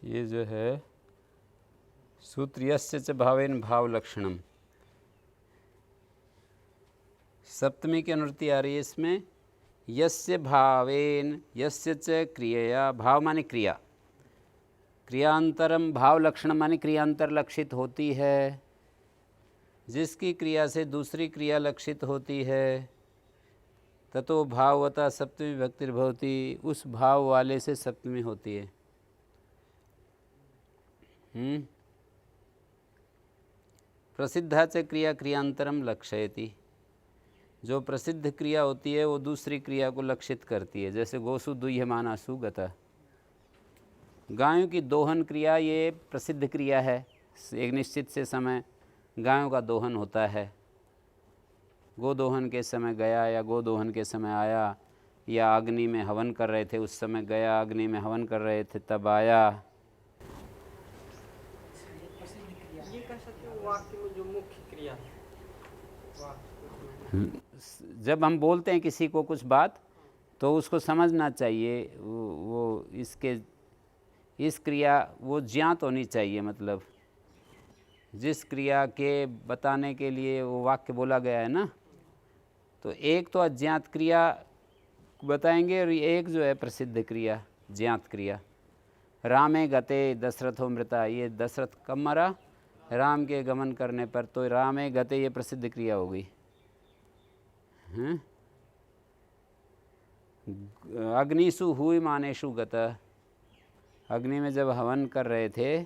ये जो है सूत्र यस्य च भावेन भाव लक्षणम, सप्तमी की अनुवृत्ति आ रही है इसमें। यस्य भावेन यस्य च क्रियया, भाव माने क्रिया, क्रियांतरम भाव लक्षण माने क्रियांतर लक्षित होती है। जिसकी क्रिया से दूसरी क्रिया लक्षित होती है, ततो भाववता सप्तमी विभक्तिर्भवति, उस भाव वाले से सप्तमी होती है। प्रसिद्धा च क्रिया क्रियांतरम लक्षयति, जो प्रसिद्ध क्रिया होती है वो दूसरी क्रिया को लक्षित करती है। जैसे गोसु दुह्यमानासु गता, गायों की दोहन क्रिया ये प्रसिद्ध क्रिया है। एक निश्चित से समय गायों का दोहन होता है। गोदोहन के समय गया या गोदोहन के समय आया, या अग्नि में हवन कर रहे थे उस समय गया, अग्नि में हवन कर रहे थे तब आया। ये कह सकते हो वाक्य में जो मुख्य क्रिया है। जब हम बोलते हैं किसी को कुछ बात, तो उसको समझना चाहिए वो इस क्रिया वो ज्ञात होनी चाहिए। मतलब जिस क्रिया के बताने के लिए वो वाक्य बोला गया है ना, तो एक तो अज्ञात क्रिया बताएंगे और एक जो है प्रसिद्ध क्रिया, ज्ञात क्रिया। रामे गते दशरथो मृता, ये दशरथ कब मरा? राम के गमन करने पर, तो रामे गते ये प्रसिद्ध क्रिया हो गई। अग्निषु हुई मानेषु गता, अग्नि में जब हवन कर रहे थे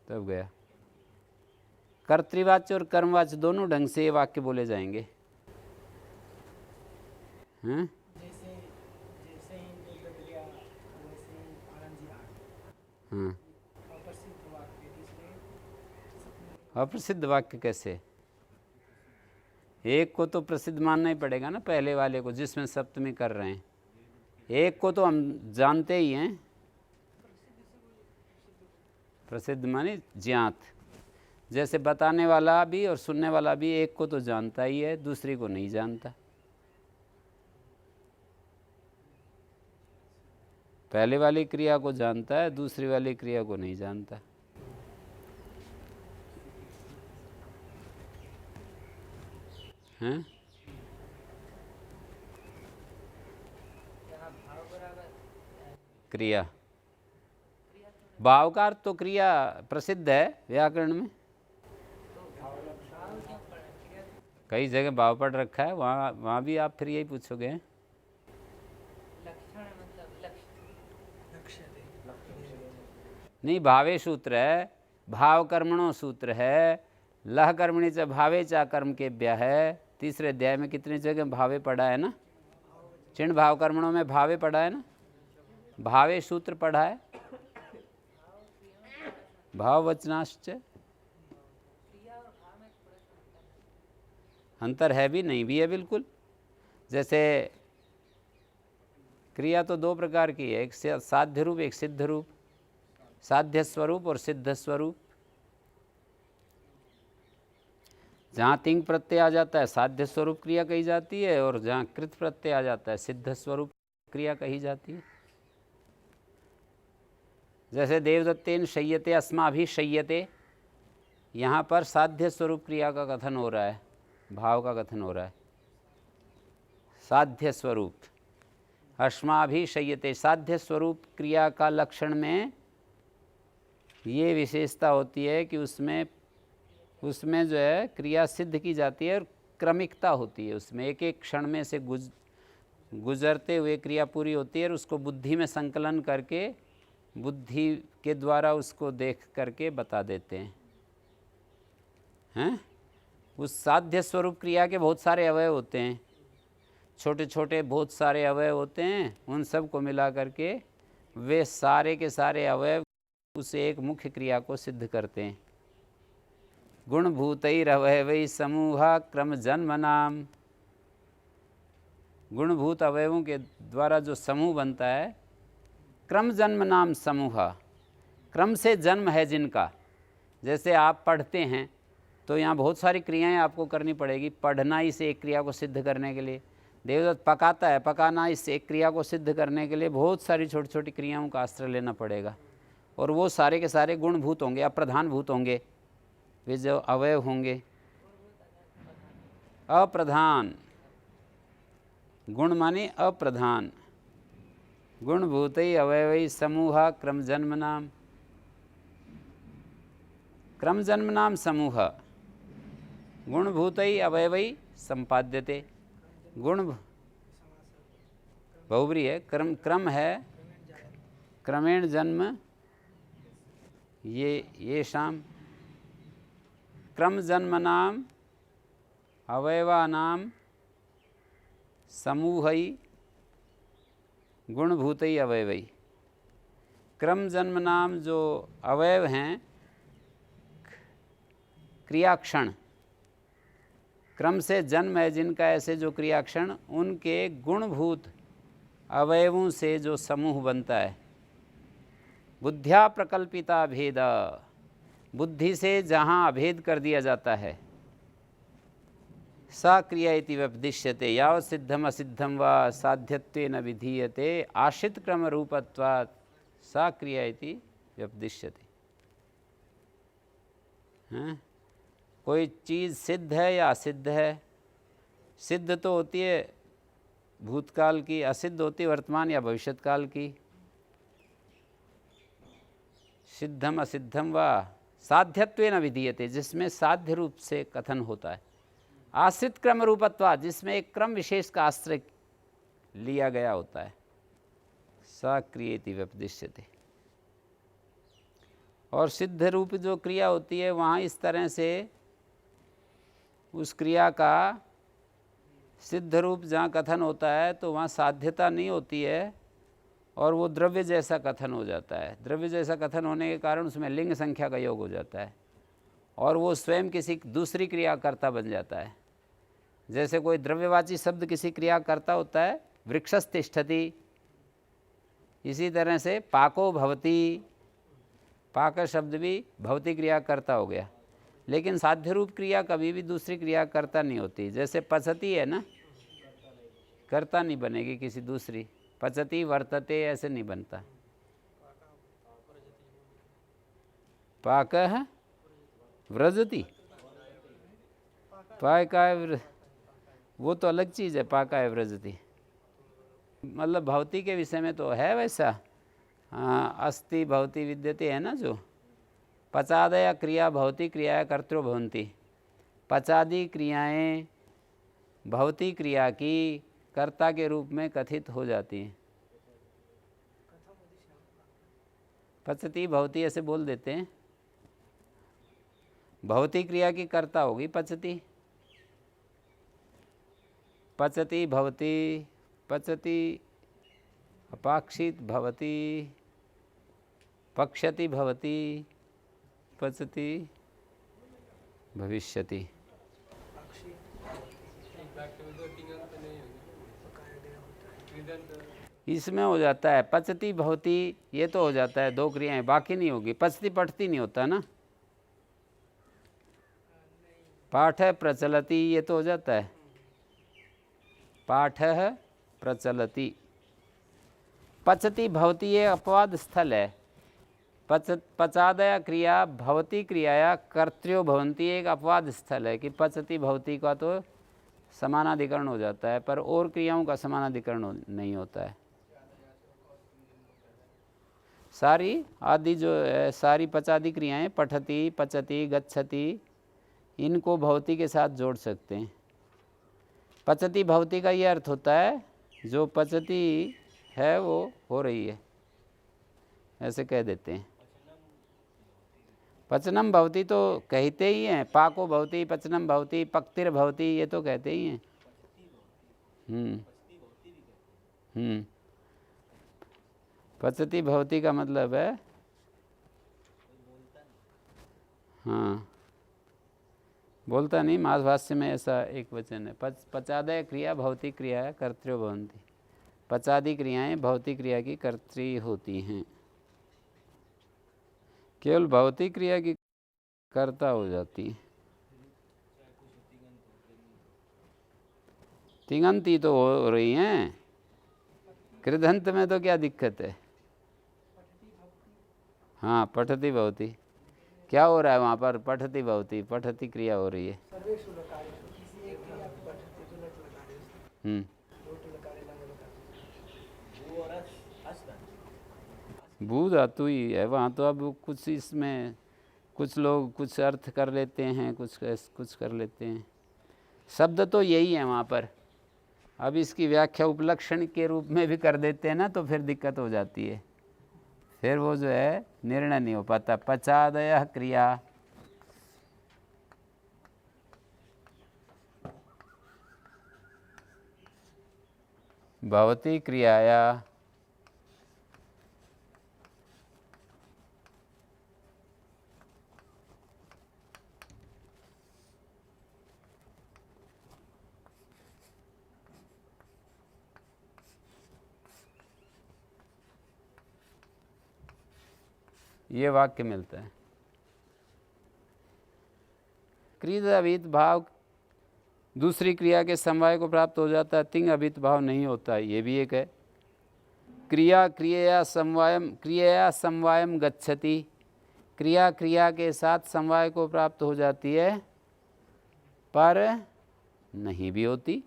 तब गया। कर्तृवाच्य और कर्मवाच्य दोनों ढंग से ये वाक्य बोले जाएंगे। जैसे ही लिया वैसे ही आनंद जी आ गए। अप्रसिद्ध वाक्य, इसलिए अप्रसिद्ध वाक्य कैसे? एक को तो प्रसिद्ध मानना ही पड़ेगा ना, पहले वाले को जिसमें सप्तमी कर रहे हैं। एक को तो हम जानते ही हैं, प्रसिद्ध माने ज्ञात। जैसे बताने वाला भी और सुनने वाला भी एक को तो जानता ही है, दूसरी को नहीं जानता। पहले वाली क्रिया को जानता है, दूसरी वाली क्रिया को नहीं जानता। हैं? क्रिया, भाव का अर्थ तो क्रिया प्रसिद्ध है व्याकरण में। कई जगह भाव पढ़ रखा है, वहाँ भी आप फिर यही पूछोगे। नहीं, भावे सूत्र है, भाव कर्मणो सूत्र है, लह कर्मणि च भावे चा कर्म के व्या है। तीसरे अध्याय में कितनी जगह भावे पढ़ा है ना, चिन्ह भाव कर्मणों में भावे पढ़ा है ना, भावे सूत्र पढ़ा है, भाव वचनाश्च। अंतर है भी नहीं भी है बिल्कुल। जैसे क्रिया तो दो प्रकार की है, एक साध्य रूप एक सिद्ध रूप। साध्य स्वरूप और सिद्ध स्वरूप। जहाँ तिंग प्रत्यय आ जाता है साध्य स्वरूप क्रिया कही जाती है, और जहाँ कृत प्रत्यय आ जाता है सिद्ध स्वरूप क्रिया कही जाती है। जैसे देवदत्तेन शय्यते अस्माभि शय्यते, यहाँ पर साध्य स्वरूप क्रिया का कथन हो रहा है, भाव का कथन हो रहा है। साध्य स्वरूप अस्माभि शय्यते, साध्य स्वरूप क्रिया का लक्षण में ये विशेषता होती है कि उसमें जो है क्रिया सिद्ध की जाती है और क्रमिकता होती है। उसमें एक एक क्षण में से गुजरते हुए क्रिया पूरी होती है, और उसको बुद्धि में संकलन करके बुद्धि के द्वारा उसको देख करके बता देते हैं। उस साध्य स्वरूप क्रिया के बहुत सारे अवयव होते हैं, छोटे छोटे बहुत सारे अवयव होते हैं। उन सब को मिला करके वे सारे के सारे अवयव उसे एक मुख्य क्रिया को सिद्ध करते हैं। गुणभूतैरवयवै समूहा क्रम जन्म नाम। गुणभूत अवयवों के द्वारा जो समूह बनता है, क्रम जन्म नाम समूह, क्रम से जन्म है जिनका। जैसे आप पढ़ते हैं तो यहाँ बहुत सारी क्रियाएं आपको करनी पड़ेगी। पढ़ना इस एक क्रिया को सिद्ध करने के लिए, देवदत्त पकाता है, पकाना इस एक क्रिया को सिद्ध करने के लिए बहुत सारी छोटी छोटी क्रियाओं का आश्रय लेना पड़ेगा। और वो सारे के सारे गुणभूत होंगे, अप्रधान भूत होंगे, वे जो अवयव होंगे। अप्रधान, गुण माने अप्रधान। गुणभूतै अवयवै समूह क्रम जन्म नाम। क्रम जन्म नाम समूह गुणभूतै अवयवै संपाद्यते। गुण बहुब्री है, क्रम है, क्रमेण जन्म ये शाम। क्रम जन्म नाम अवयवानाम समूहै गुणभूतै अवयवै। क्रम जन्म नाम जो अवयव हैं, क्रियाक्षण, क्रम से जन्म है जिनका, ऐसे जो क्रियाक्षण, उनके गुणभूत अवयवों से जो समूह बनता है। बुद्ध्या प्रकल्पिता भेद, बुद्धि से जहाँ अभेद कर दिया जाता है। सा क्रिया इति व्यपदिश्यते यावत् सिद्धम असिद्धम व साध्यत्वेन विधीयते आश्रित क्रम रूपत्वात् सा क्रिया इति व्यपदिश्यते। कोई चीज़ सिद्ध है या असिद्ध है? सिद्ध तो होती है भूतकाल की, असिद्ध होती है वर्तमान या भविष्यत काल की। सिद्धम असिद्धम व साध्यत्वेन विधीयते, जिसमें साध्य रूप से कथन होता है। आश्रित क्रम रूपत्वात्, जिसमें एक क्रम विशेष का आश्रय लिया गया होता है। सा क्रियेति व्यपदिश्यते। और सिद्ध रूप जो क्रिया होती है, वहाँ इस तरह से उस क्रिया का सिद्ध रूप जहाँ कथन होता है तो वहाँ साध्यता नहीं होती है, और वो द्रव्य जैसा कथन हो जाता है। द्रव्य जैसा कथन होने के कारण उसमें लिंग संख्या का योग हो जाता है, और वो स्वयं किसी दूसरी क्रिया कर्ता बन जाता है। जैसे कोई द्रव्यवाची शब्द किसी क्रिया कर्ता होता है, वृक्षस्तिष्ठति, इसी तरह से पाको भवति, पाक शब्द भी भवती क्रिया कर्ता हो गया। लेकिन साध्य रूप क्रिया कभी भी दूसरी क्रिया कर्ता नहीं होती। जैसे पचती है ना, कर्ता नहीं बनेगी किसी दूसरी। पचती वर्तते ऐसे नहीं बनता। पाकः व्रजति, पाकाय, वो तो अलग चीज़ है। पाकाय व्रजति मतलब भवती के विषय में तो है वैसा। अस्ति भवती विद्यते है ना, जो पचादया क्रिया भवती क्रिया कर्तृ भवन्ति। पचादी क्रियाएं भवती क्रिया की कर्ता के रूप में कथित हो जाती हैं। पचती भवती ऐसे बोल देते हैं। भवती क्रिया की कर्ता होगी पचती। पचती भवती, पचती अपाक्षित भवती, पक्षति भवती, पचती भविष्यति। इसमें हो जाता है पचती भवती, ये तो हो जाता है दो क्रियाएं, बाकी नहीं होगी। पचती पठती नहीं होता ना। पाठ प्रचलति, ये तो हो जाता है पाठ प्रचलति। पचती भवती ये अपवाद स्थल है। पचादया क्रिया भवती क्रियाया कर्त्र्यो भवन्ति एक अपवाद स्थल है कि पचती भवती का तो समानाधिकरण हो जाता है, पर और क्रियाओं का समानाधिकरण नहीं होता है। सारी आदि जो है, सारी पचादी क्रियाएं पठती, पचती, गच्छति, इनको भवती के साथ जोड़ सकते हैं। पचती भवती का ये अर्थ होता है जो पचती है वो हो रही है, ऐसे कह देते हैं। पचनम भवती तो कहते ही हैं, पाको भवती, पचनम भवती, पक्तिर भवती, ये तो कहते ही हैं। पचती भवती का मतलब है हाँ, बोलता नहीं, मास भाष्य में ऐसा एक वचन है, पचादय क्रिया भौतिक क्रिया कर्तृ भवन्ति। पचादि क्रियाएं भौतिक क्रिया की कर्त्री होती हैं, केवल भौतिक क्रिया की कर्ता हो जाती है। तिङन्ति तो हो रही हैं, कृदंत में तो क्या दिक्कत है? हाँ, पठति भवति, क्या हो रहा है वहाँ पर? पठति भवति, पठति क्रिया हो रही है। भू धातु ही है वहाँ तो। अब कुछ इसमें कुछ लोग कुछ अर्थ कर लेते हैं, कुछ कर लेते हैं, शब्द तो यही है वहाँ पर। अब इसकी व्याख्या उपलक्षण के रूप में भी कर देते हैं ना, तो फिर दिक्कत हो जाती है, फिर वो जो है निर्णय नहीं हो पाता। पचादय क्रिया, भवती क्रियाया ये वाक्य मिलता है। क्रिया अभित भाव दूसरी क्रिया के समवाय को प्राप्त हो जाता है, तिंग अभित भाव नहीं होता, ये भी एक है। क्रिया क्रिया समवायम गच्छति, क्रिया क्रिया के साथ समवाय को प्राप्त हो जाती है, पर नहीं भी होती।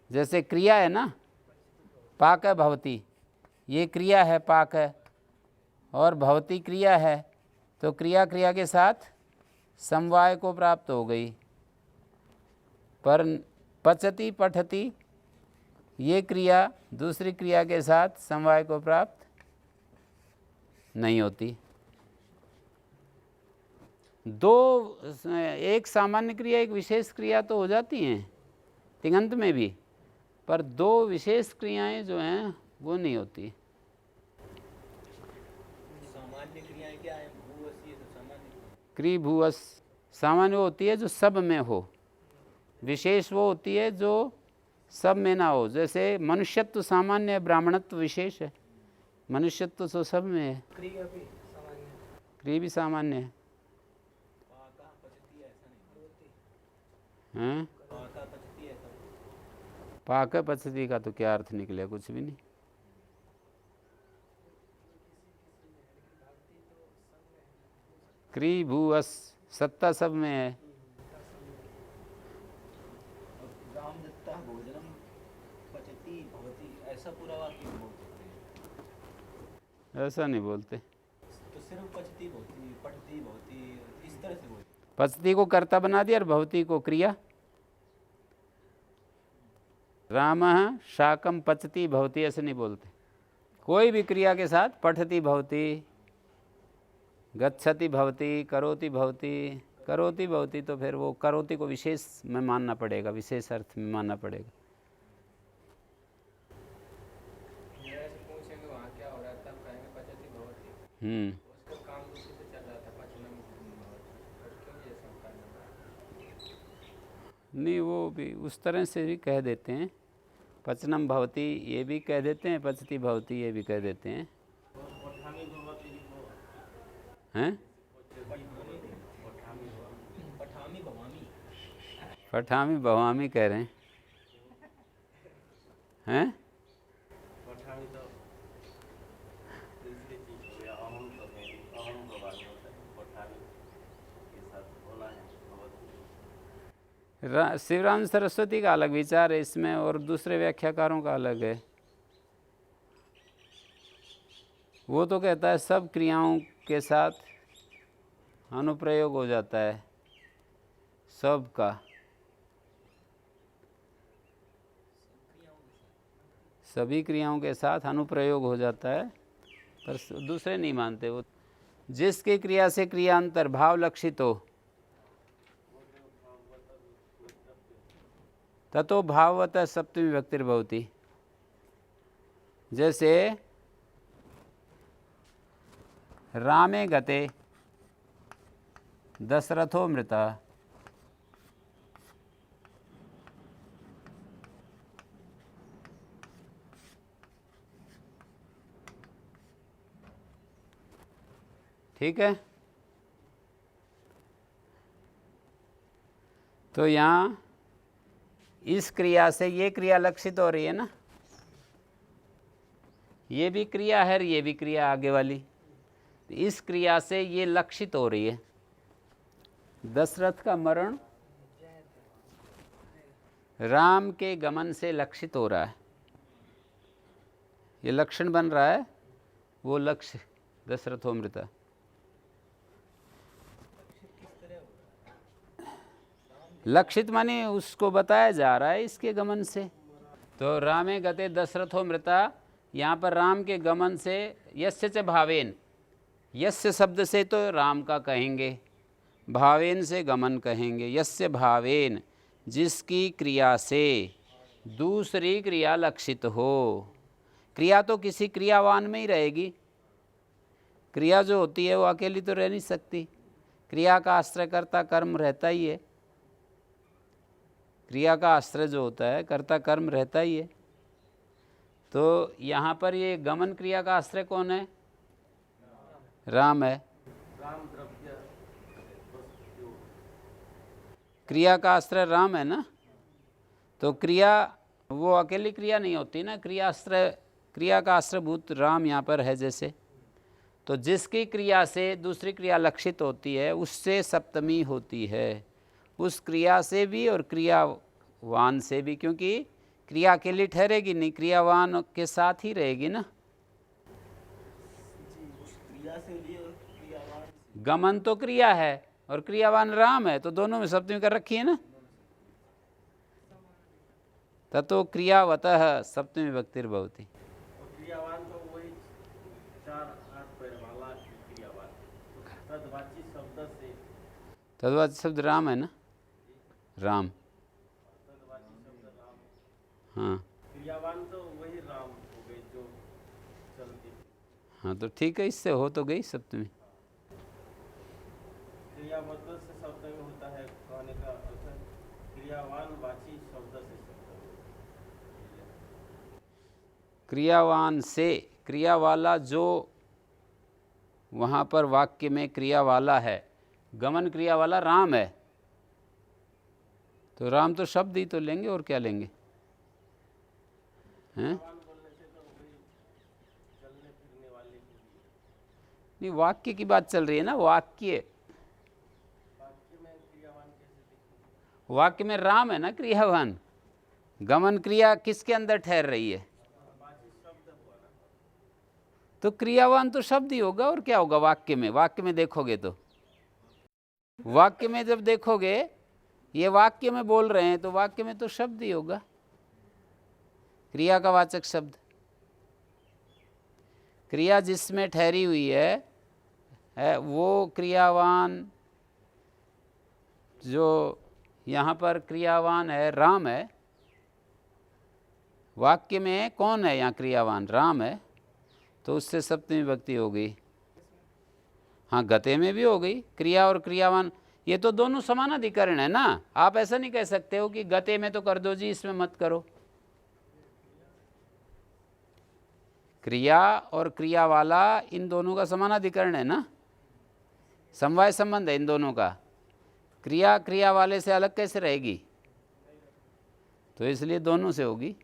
जैसे क्रिया है ना, पाक भवती, ये क्रिया है, पाक है, और भवती क्रिया है, तो क्रिया क्रिया के साथ समवाय को प्राप्त हो गई, पर पचति पठति ये क्रिया दूसरी क्रिया के साथ समवाय को प्राप्त नहीं होती। दो, एक सामान्य क्रिया एक विशेष क्रिया तो हो जाती हैं तिङन्त में भी, पर दो विशेष क्रियाएं जो हैं वो नहीं होती। सामान्य क्रियाएं क्या है? भूवस, ये सब सामान्य। क्रि भूवस सामान्य होती है जो सब में हो, विशेष वो होती है जो सब में ना हो। जैसे मनुष्यत्व सामान्य है, ब्राह्मणत्व विशेष है, मनुष्यत्व तो सब में है, क्रिया भी सामान्य है। हैं? पाक पचती का तो क्या अर्थ निकले? कुछ भी नहीं। क्री भूवस सत्ता सब में है। रामदत्ता भोजनम पचति भवति, ऐसा पूरा वाक्य बोल सकते हैं? ऐसा नहीं बोलते, तो सिर्फ पचति भवति, पठति भवति, इस तरह से बोलते। पचती को कर्ता बना दिया और भवती को क्रिया। रामः शाकम पचति भवति ऐसे नहीं बोलते। कोई भी क्रिया के साथ पठति भवति, गच्छति भवति, करोति भवति, करोति भवति, तो फिर वो करोति को विशेष में मानना पड़ेगा, विशेष अर्थ में मानना पड़ेगा। पूछेंगे वहाँ क्या हो रहा है, तब कहेंगे पचति भवति। उसका काम दूसरे से चल रहा था, पचनम भवति, क्यों ये सब करना? नहीं, वो भी उस तरह से भी कह देते हैं, पचनम भवति ये भी कह देते हैं, पचति भवति ये भी कह देते हैं। हैं? पठामी भवामी कह रहे हैं। हैं? शिवराम सरस्वती का अलग विचार है इसमें, और दूसरे व्याख्याकारों का अलग है। वो तो कहता है सब क्रियाओं के साथ अनुप्रयोग हो जाता है, सब का, सभी क्रियाओं के साथ अनुप्रयोग हो जाता है, पर दूसरे नहीं मानते। वो जिसकी क्रिया से क्रियांतर भाव लक्षित हो ततो भाववतः सप्तमी विभक्तिर्भवति। जैसे रामे गते दशरथो मृता। ठीक है, तो यहाँ इस क्रिया से ये क्रिया लक्षित हो रही है ना, ये भी क्रिया है और ये भी क्रिया आगे वाली, इस क्रिया से ये लक्षित हो रही है। दशरथ का मरण राम के गमन से लक्षित हो रहा है, ये लक्षण बन रहा है, वो लक्ष्य दशरथो मृता। लक्षित माने उसको बताया जा रहा है इसके गमन से। तो रामे गते दशरथो मृता, यहाँ पर राम के गमन से, यस्य च भावेन, यस्य शब्द से तो राम का कहेंगे, भावेन से गमन कहेंगे। यस्य भावेन, जिसकी क्रिया से दूसरी क्रिया लक्षित हो। क्रिया तो किसी क्रियावान में ही रहेगी, क्रिया जो होती है वो अकेली तो रह नहीं सकती, क्रिया का आश्रय कर्ता कर्म रहता ही है, क्रिया का आश्रय जो होता है कर्ता कर्म रहता ही है। तो यहाँ पर ये गमन क्रिया का आश्रय कौन है? राम है। क्रिया का आश्रय राम है ना, तो क्रिया वो अकेली क्रिया नहीं होती ना, क्रिया का आश्रयभूत राम यहाँ पर है जैसे। तो जिसकी क्रिया से दूसरी क्रिया लक्षित होती है उससे सप्तमी होती है, उस क्रिया से भी और क्रियावान से भी, क्योंकि क्रिया अकेली ठहरेगी नहीं, क्रियावान के साथ ही रहेगी ना। गमन तो क्रिया है और क्रियावान राम है, तो दोनों में सप्तमी कर रखी है ना। ततो क्रियावतः सप्तमी विभक्तिर्भवति। क्रियावान तो वही 4 8 पैर वाला क्रियावान, तद्वाची शब्द से, तद्वाची शब्द राम है ना, राम। तद्वाची शब्द राम, हाँ क्रियावान तो वही राम हो गए जो चलती। हाँ, तो ठीक है, इससे हो तो गई सप्तमी। क्रियावत से सप्तमी होता है, कहने का अर्थ है क्रियावान वाची शब्द से सप्तमी। क्रियावान से, क्रिया वाला जो वहाँ पर वाक्य में क्रिया वाला है, गमन क्रिया वाला राम है, तो राम तो शब्द ही तो लेंगे और क्या लेंगे, हैं? नहीं, वाक्य की बात चल रही है ना, वाक्य में राम है ना क्रियावान, गमन क्रिया किसके अंदर ठहर रही है? तो क्रियावान तो शब्द ही होगा और क्या होगा वाक्य में देखोगे तो, वाक्य में जब देखोगे ये वाक्य में बोल रहे हैं तो वाक्य में तो शब्द ही होगा, क्रिया का वाचक शब्द। क्रिया जिसमें ठहरी हुई है वो क्रियावान, जो यहाँ पर क्रियावान है राम है, वाक्य में कौन है यहाँ क्रियावान? राम है, तो उससे सप्तमी विभक्ति हो गई। हाँ, गते में भी हो गई, क्रिया और क्रियावान ये तो दोनों समानाधिकरण है ना। आप ऐसा नहीं कह सकते हो कि गते में तो कर दो जी, इसमें मत करो। क्रिया और क्रिया वाला इन दोनों का समानाधिकरण है ना, समवाय संबंध है इन दोनों का। क्रिया क्रिया वाले से अलग कैसे रहेगी? तो इसलिए दोनों से होगी।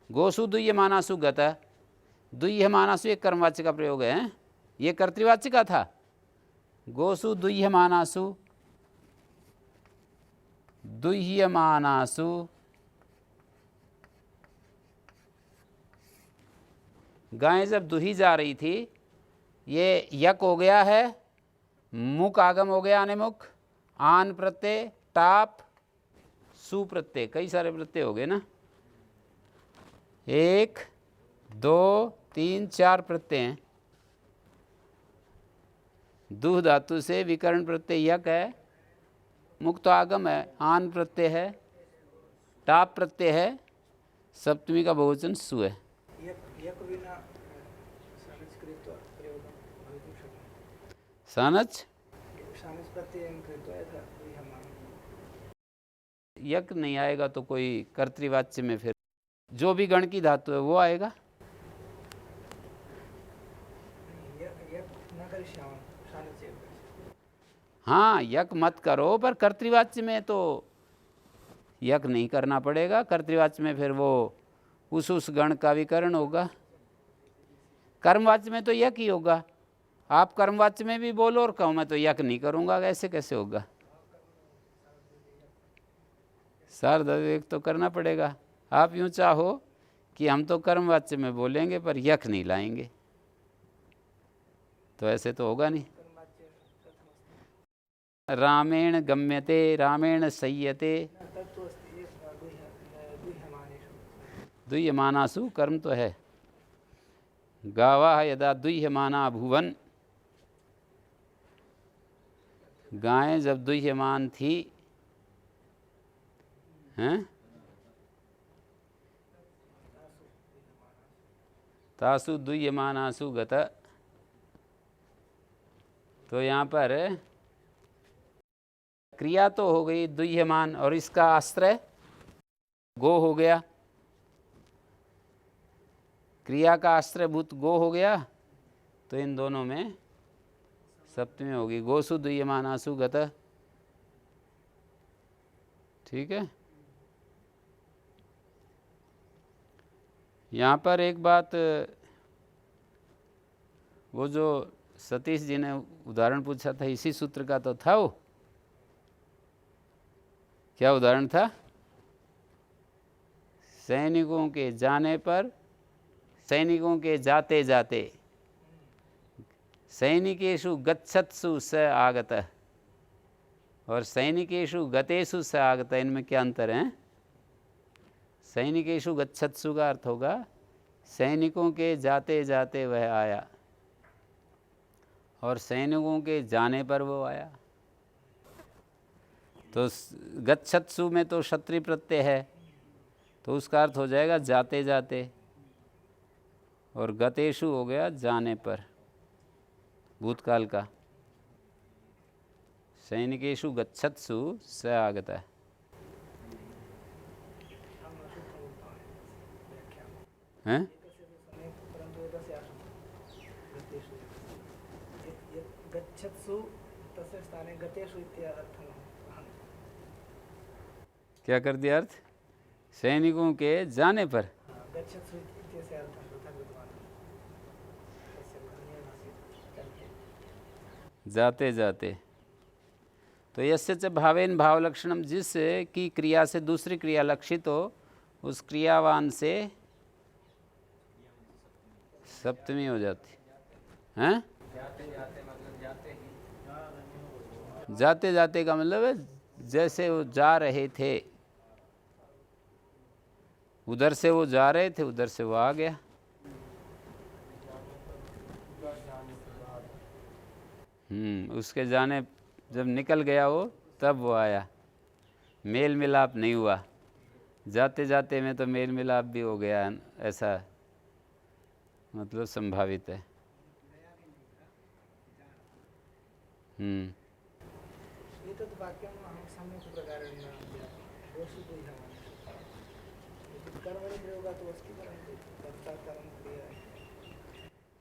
गोसु दुह्यमानासु गत, दुह्यमानासु एक कर्मवाच्य का प्रयोग है, ये कर्तृवाच्य का था। गोसु दुह्यमानासु, दुह्यमानासु गायें जब दुही जा रही थी, ये यक हो गया है, मुख आगम हो गया अनिमुख, आन प्रत्यय, टाप, सु प्रत्यय, कई सारे प्रत्यय हो गए ना, 1 2 3 4 प्रत्यय हैं। दुह धातु से विकर्ण प्रत्यय यक है, मुक्त आगम है, आन प्रत्यय है, टाप प्रत्यय है, सप्तमी का बहुवचन सु है। सनच यक नहीं आएगा तो कोई कर्तृवाच्य में फिर जो भी गण की धातु है वो आएगा। हाँ, यक मत करो, पर कर्तृवाच्य में तो यक नहीं करना पड़ेगा। कर्तृवाच्य में फिर वो उस गण का विकरण होगा। कर्मवाच्य में तो यक ही होगा। आप कर्मवाच्य में भी बोलो और कहो मैं तो यक नहीं करूँगा, ऐसे कैसे होगा? सार्वधातुक तो करना पड़ेगा। आप यूँ चाहो कि हम तो कर्मवाच्य में बोलेंगे पर यक नहीं लाएंगे, तो ऐसे तो होगा नहीं। रामेण गम्यते, रामेण सह्यते, दुह्यमानासु कर्म तो है। गावाः यदा दुह्यमाना भुवन, गायें जब दुह्यमान थी हैं, तासु दुह्यमानासु गत। तो यहाँ पर क्रिया तो हो गई दुह्यमान और इसका आश्रय गो हो गया। क्रिया का आश्रयभूत गो हो गया, तो इन दोनों में सप्तमी होगी। गोसु दुह्यमानासु गत। ठीक है। यहाँ पर एक बात, वो जो सतीश जी ने उदाहरण पूछा था इसी सूत्र का तो था। वो क्या उदाहरण था? सैनिकों के जाने पर, सैनिकों के जाते जाते, सैनिकेषु गच्छत्सु स आगतः और सैनिकेषु गतेषु स आगतः, इनमें क्या अंतर है? सैनिकेषु गच्छत्सु का अर्थ होगा सैनिकों के जाते जाते वह आया, और सैनिकों के जाने पर वो आया। तो गच्छत्सु में तो क्षत्रिय प्रत्यय है, तो उसका अर्थ हो जाएगा जाते जाते, और गतेषु हो गया जाने पर, भूतकाल का। सैनिकेषु गच्छत्सु स आगतः। हैं? क्या कर दिया अर्थ? सैनिकों के जाने पर। जाते जाते, तो यस्य च भावेन भाव लक्षणम, जिस की क्रिया से दूसरी क्रिया लक्षित हो उस क्रियावान से सप्तमी हो जाती है। जाते जाते का मतलब है जैसे वो जा रहे थे, उधर से वो जा रहे थे, उधर से वो आ गया। उसके जाने जब निकल गया वो, तब वो आया। मेल मिलाप नहीं हुआ, जाते जाते में तो मेल मिलाप भी हो गया, ऐसा मतलब संभावित है।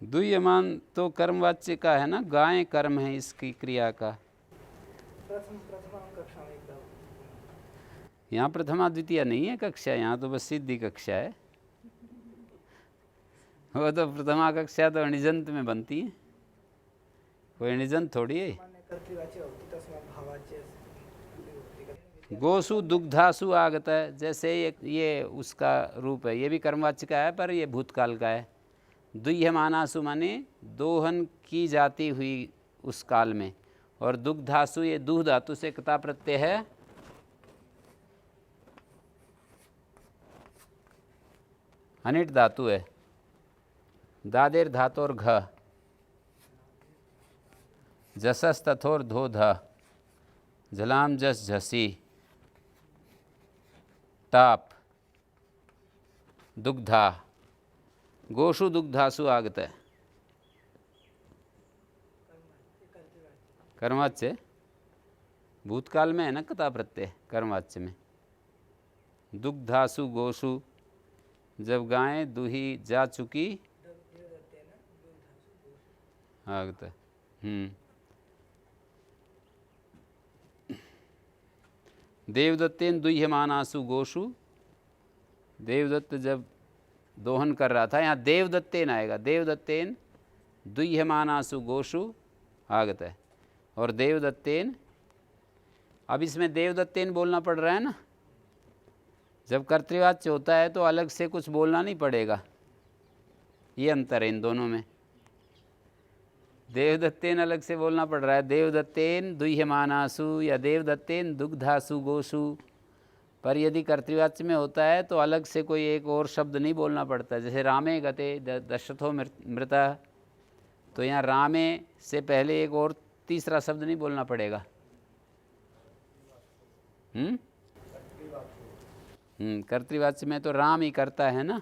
दुह्यमान तो कर्मवाच्य का है ना, गायें कर्म है इसकी क्रिया का। यहाँ प्रथमा द्वितीय नहीं है कक्षा, यहाँ तो बस सिद्धि कक्षा है। वो तो प्रथमा कक्षा तो अणिजंत में बनती है, कोई अणिजंत थोड़ी है। गोसु दुग्धासु आगत है, जैसे ये उसका रूप है, ये भी कर्मवाच्य का है पर ये भूतकाल का है। दुह्यमानासु माने दोहन की जाती हुई उस काल में, और दुग्धासु ये दूह धातु से कता प्रत्यय है। अनिट धातु है, दादेर धातोर घ, जसस तथोर धो ध, झलाम जस झसी, टाप, दुग्धा, गोषु दुग्धासु आगत है। कर्मवाच्य भूतकाल में है ना कथा प्रत्यय कर्मवाच्य में। दुग्धासु गोसु, जब गायें दुही जा चुकी आगत। देवदत्तेन दुह्यमानासु गोसु, देवदत्त जब दोहन कर रहा था, यहाँ देवदत्तेन आएगा, देवदत्तेन दुह्यमानासु गोसु आगत है। और देवदत्तेन, अब इसमें देवदत्तेन बोलना पड़ रहा है ना, जब कर्तृवाच्य होता है तो अलग से कुछ बोलना नहीं पड़ेगा, ये अंतर है इन दोनों में। देवदत्तेन अलग से बोलना पड़ रहा है, देवदत्तेन दुह्यमानासु या देवदत्तेन दुग्धासु गोसु। पर यदि कर्तृवाच्य में होता है तो अलग से कोई एक और शब्द नहीं बोलना पड़ता। जैसे रामे गते दशरथो मृता, तो यहाँ रामे से पहले एक और तीसरा शब्द नहीं बोलना पड़ेगा। कर्तृवाच्य में तो राम ही करता है ना।